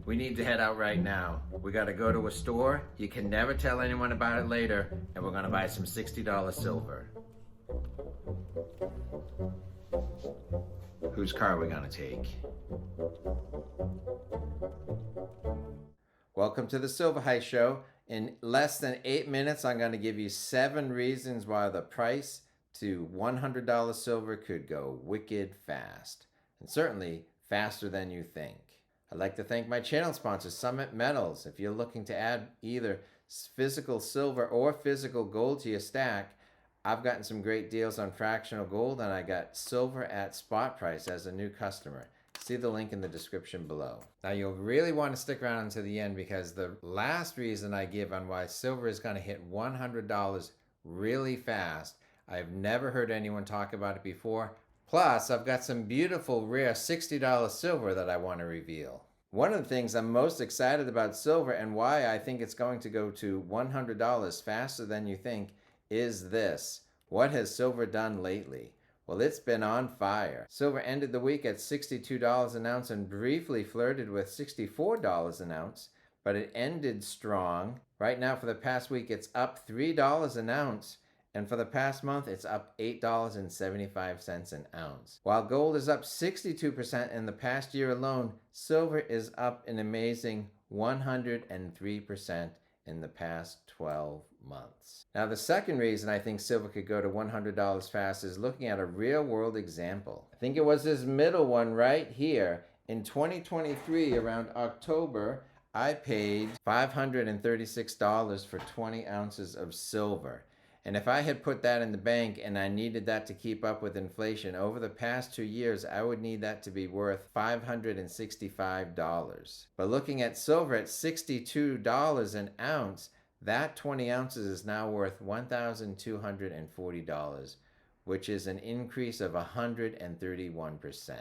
We need to head out right now. We gotta go to a store. You can never tell anyone about it later, and we're gonna buy some $60 silver. Whose car are we gonna take? Welcome to the Silver Heist Show. In less than 8 minutes, I'm going to give you 7 reasons why the price to $100 silver could go wicked fast. And certainly faster than you think. I'd like to thank my channel sponsor, Summit Metals. If you're looking to add either physical silver or physical gold to your stack, I've gotten some great deals on fractional gold, and I got silver at spot price as a new customer. See the link in the description below. Now you'll really want to stick around until the end, because the last reason I give on why silver is going to hit $100 really fast, I've never heard anyone talk about it before. Plus, I've got some beautiful rare $60 silver that I want to reveal. One of the things I'm most excited about silver, and why I think it's going to go to $100 faster than you think, is this. What has silver done lately? Well, it's been on fire. Silver ended the week at $62 an ounce and briefly flirted with $64 an ounce, but it ended strong. Right now, for the past week, it's up $3 an ounce, and for the past month, it's up $8.75 an ounce. While gold is up 62% in the past year alone, silver is up an amazing 103% in the past 12 months. Now, the second reason I think silver could go to $100 fast is looking at a real world example. I think it was this middle one right here. In 2023, around October, I paid $536 for 20 ounces of silver. And if I had put that in the bank and I needed that to keep up with inflation, over the past 2 years, I would need that to be worth $565. But looking at silver at $62 an ounce, that 20 ounces is now worth $1,240, which is an increase of 131%.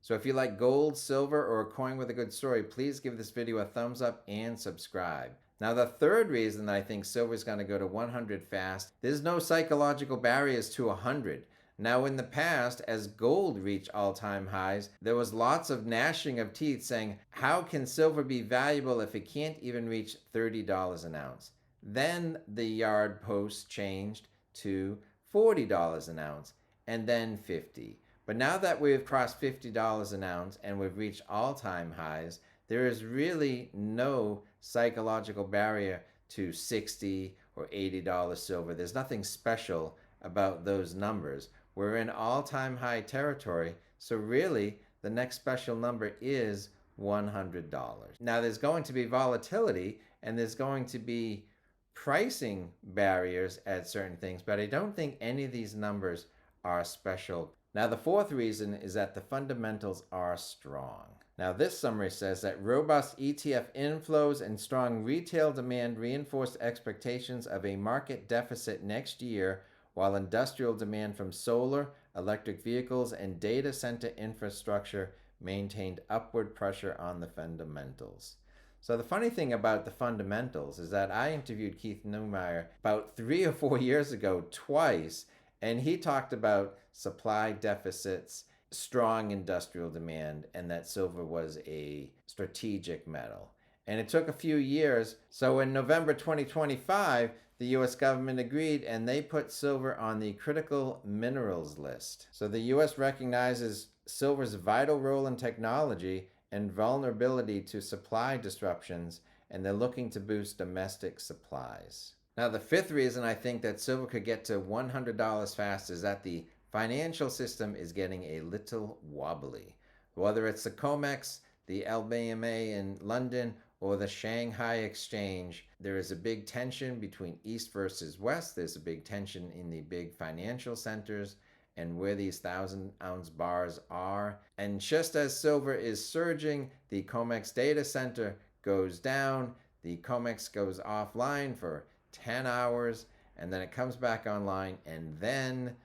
So if you like gold, silver, or a coin with a good story, please give this video a thumbs up and subscribe. Now, the third reason that I think silver is going to go to 100 fast, there's no psychological barriers to 100. Now, in the past, as gold reached all-time highs, there was lots of gnashing of teeth saying, how can silver be valuable if it can't even reach $30 an ounce? Then the yard post changed to $40 an ounce, and then $50. But now that we've crossed $50 an ounce and we've reached all-time highs, there is really no psychological barrier to $60 or $80 silver. There's nothing special about those numbers. We're in all-time high territory, so really the next special number is $100. Now, there's going to be volatility and there's going to be pricing barriers at certain things, but I don't think any of these numbers are special. Now, the fourth reason is that the fundamentals are strong. Now, this summary says that robust ETF inflows and strong retail demand reinforce expectations of a market deficit next year, while industrial demand from solar, electric vehicles, and data center infrastructure maintained upward pressure on the fundamentals. So the funny thing about the fundamentals is that I interviewed Keith Neumeyer about 3 or 4 years ago twice, and he talked about supply deficits, strong industrial demand, and that silver was a strategic metal. And it took a few years. So in November 2025, the US government agreed and they put silver on the critical minerals list. So the US recognizes silver's vital role in technology and vulnerability to supply disruptions, and they're looking to boost domestic supplies. Now, the fifth reason I think that silver could get to $100 fast is that the financial system is getting a little wobbly. Whether it's the COMEX, the LBMA in London, or the Shanghai Exchange, there is a big tension between East versus West. There's a big tension in the big financial centers and where these 1,000-ounce bars are. And just as silver is surging, the COMEX data center goes down, the COMEX goes offline for 10 hours, and then it comes back online, and then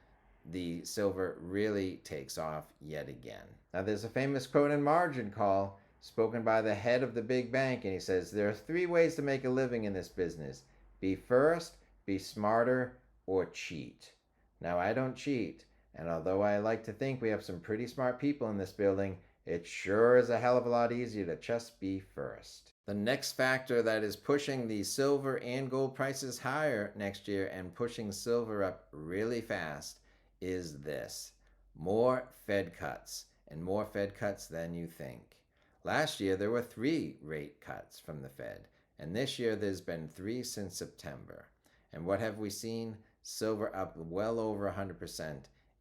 the silver really takes off yet again. Now, there's a famous quote in Margin Call spoken by the head of the big bank, and he says, there are 3 ways to make a living in this business. Be first, be smarter, or cheat. Now, I don't cheat, and although I like to think we have some pretty smart people in this building, it sure is a hell of a lot easier to just be first. The next factor that is pushing the silver and gold prices higher next year and pushing silver up really fast is this: more Fed cuts, and more Fed cuts than you think. Last year there were 3 rate cuts from the Fed, and this year there's been 3 since September. And what have we seen? Silver up well over 100%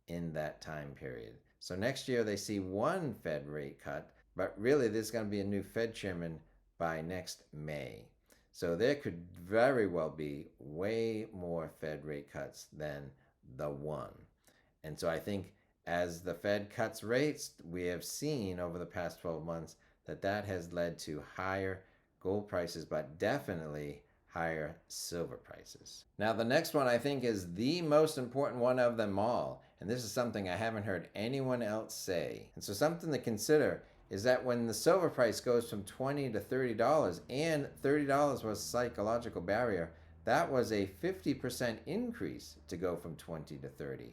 in that time period. So next year they see 1 Fed rate cut, but really there's going to be a new Fed chairman by next May. So there could very well be way more Fed rate cuts than the 1. And so I think as the Fed cuts rates, we have seen over the past 12 months that has led to higher gold prices, but definitely higher silver prices. Now the next one I think is the most important one of them all, and this is something I haven't heard anyone else say. And so something to consider is that when the silver price goes from $20 to $30, and $30 was a psychological barrier, that was a 50% increase to go from 20 to 30.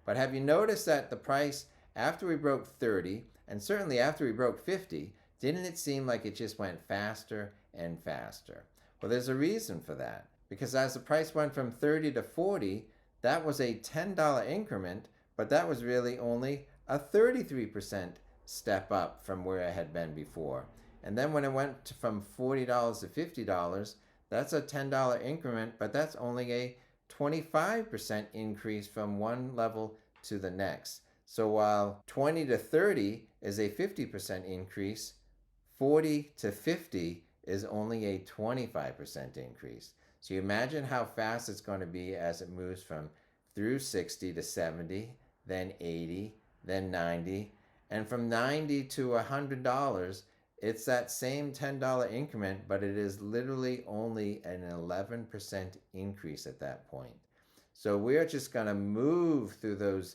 But have you noticed that the price after we broke 30, and certainly after we broke 50, didn't it seem like it just went faster and faster? Well, there's a reason for that. Because as the price went from 30 to 40, that was a $10 increment, but that was really only a 33% step up from where it had been before. And then when it went from $40 to $50, that's a $10 increment, but that's only a 25% increase from one level to the next. So while 20 to 30 is a 50% increase, 40 to 50 is only a 25% increase. So you imagine how fast it's going to be as it moves from through 60 to 70, then 80, then 90, and from 90 to $100, it's that same $10 increment, but it is literally only an 11% increase at that point. So we're just going to move through those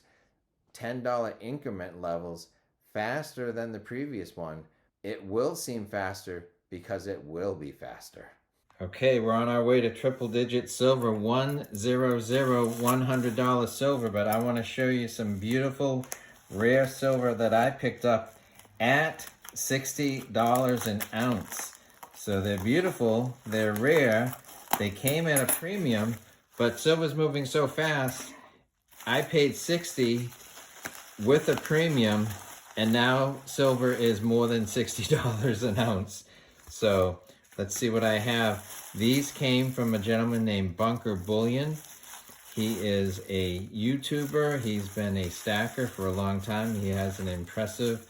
$10 increment levels faster than the previous one. It will seem faster because it will be faster. Okay, we're on our way to triple digit silver, $100 silver, but I want to show you some beautiful rare silver that I picked up at $60 an ounce. So they're beautiful, they're rare, they came at a premium, but silver's moving so fast. I paid $60 with a premium, and now silver is more than $60 an ounce. So let's see what I have. These came from a gentleman named Bunker Bullion. He is a YouTuber. He's been a stacker for a long time. He has an impressive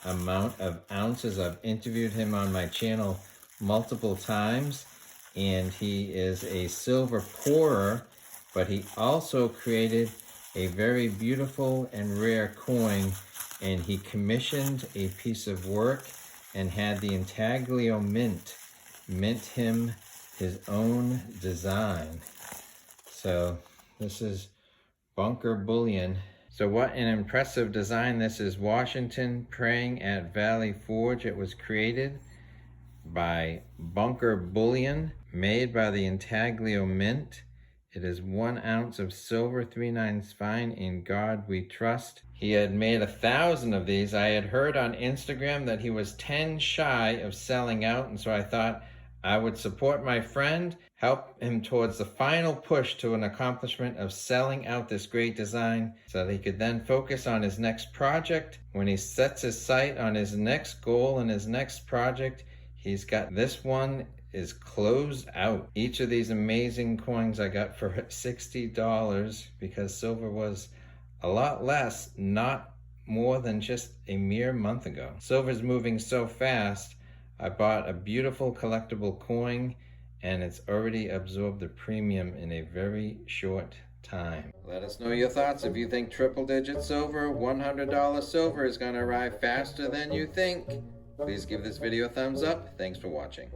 amount of ounces. I've interviewed him on my channel multiple times, and he is a silver pourer, but he also created a very beautiful and rare coin, and he commissioned a piece of work and had the intaglio mint him his own design. So this is Bunker Bullion. So what an impressive design. This is Washington praying at Valley Forge. It was created by Bunker Bullion, made by the intaglio mint. It is 1 ounce of silver, 3/9 fine. In God we trust. He had made 1,000 of these. I had heard on Instagram that he was 10 shy of selling out, and so I thought I would support my friend, help him towards the final push to an accomplishment of selling out this great design so that he could then focus on his next project. When he sets his sight on his next goal and his next project, he's got this one is closed out. Each of these amazing coins I got for $60 because silver was a lot less, not more than just a mere month ago. Silver's moving so fast. I bought a beautiful collectible coin, and it's already absorbed the premium in a very short time. Let us know your thoughts if you think triple digit silver, $100 silver is going to arrive faster than you think. Please give this video a thumbs up. Thanks for watching.